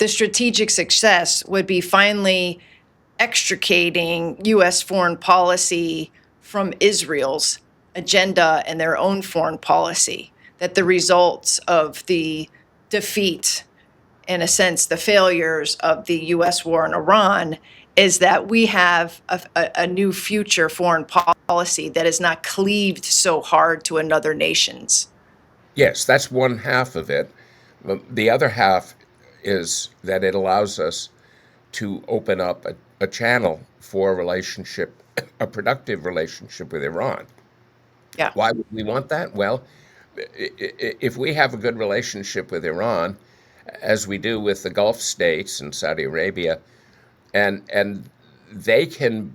the strategic success would be finally extricating U.S. foreign policy from Israel's agenda and their own foreign policy, that the results of the defeat, in a sense, the failures of the U.S. war in Iran, is that we have a new future foreign policy that is not cleaved so hard to another nation's. Yes, that's one half of it. The other half is that it allows us to open up a channel for a relationship, a productive relationship with Iran. Yeah. Why would we want that? Well, if we have a good relationship with Iran, as we do with the Gulf states and Saudi Arabia, and they can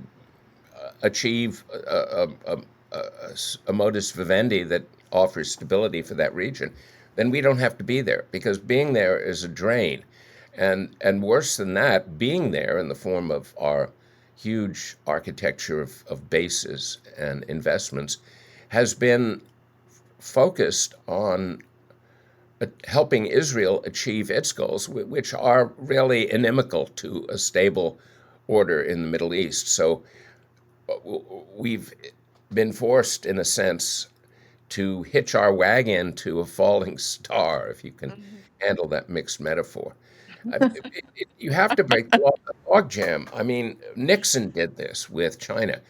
achieve a modus vivendi that offers stability for that region, then we don't have to be there, because being there is a drain. And worse than that, being there in the form of our huge architecture of bases and investments has been focused on helping Israel achieve its goals, which are really inimical to a stable order in the Middle East. So we've been forced, in a sense, to hitch our wagon to a falling star, if you can handle that mixed metaphor. You have to break the log jam. I mean, Nixon did this with China.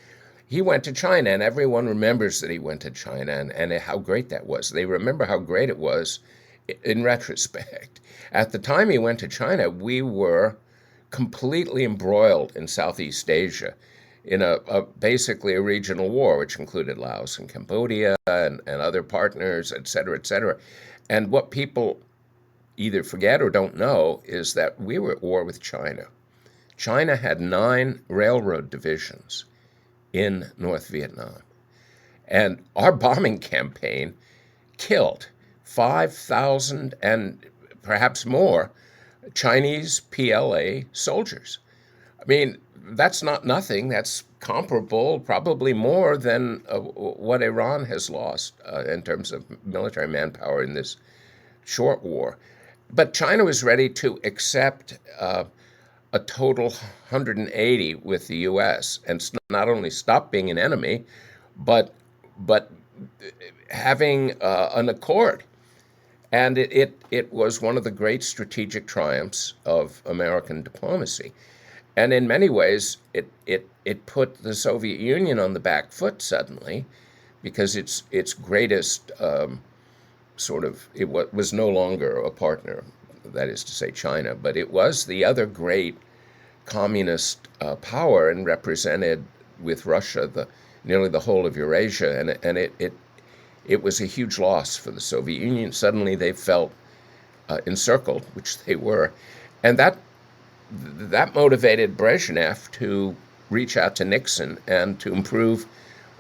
He went to China, and everyone remembers that he went to China and how great that was. They remember how great it was in retrospect. At the time he went to China, we were completely embroiled in Southeast Asia in basically a regional war, which included Laos and Cambodia and other partners, et cetera, et cetera. And what people either forget or don't know is that we were at war with China. China had 9 railroad divisions in North Vietnam. And our bombing campaign killed 5,000 and perhaps more Chinese PLA soldiers. I mean, that's not nothing. That's comparable, probably more than what Iran has lost in terms of military manpower in this short war. But China was ready to accept a total 180 with the U.S. and not only stop being an enemy, but having an accord. And it was one of the great strategic triumphs of American diplomacy. And in many ways, it put the Soviet Union on the back foot suddenly, because its greatest it was no longer a partner, that is to say China, but it was the other great communist power, and represented with Russia nearly the whole of Eurasia, and it was a huge loss for the Soviet Union. Suddenly they felt encircled, which they were, and that motivated Brezhnev to reach out to Nixon and to improve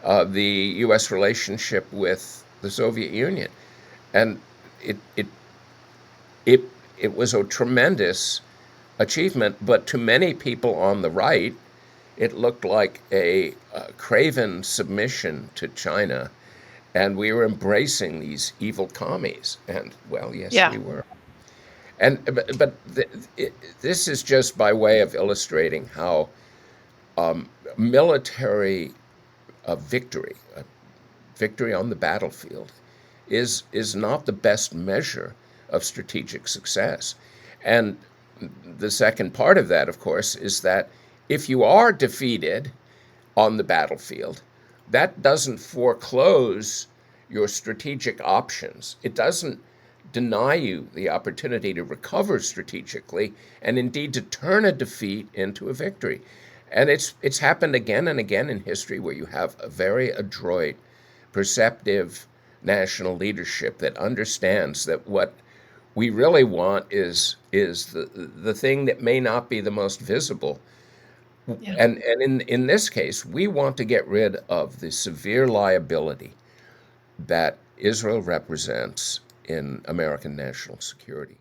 the U.S. relationship with the Soviet Union. And it was a tremendous achievement, but to many people on the right, it looked like a craven submission to China, and we were embracing these evil commies. And well, yes, Yeah. we were. And but this is just by way of illustrating how military victory on the battlefield is not the best measure of strategic success. And the second part of that, of course, is that if you are defeated on the battlefield, that doesn't foreclose your strategic options. It doesn't deny you the opportunity to recover strategically, and indeed to turn a defeat into a victory. And it's happened again and again in history, where you have a very adroit, perceptive national leadership that understands that what we really want is the thing that may not be the most visible. Yeah. And in this case, we want to get rid of the severe liability that Israel represents in American national security.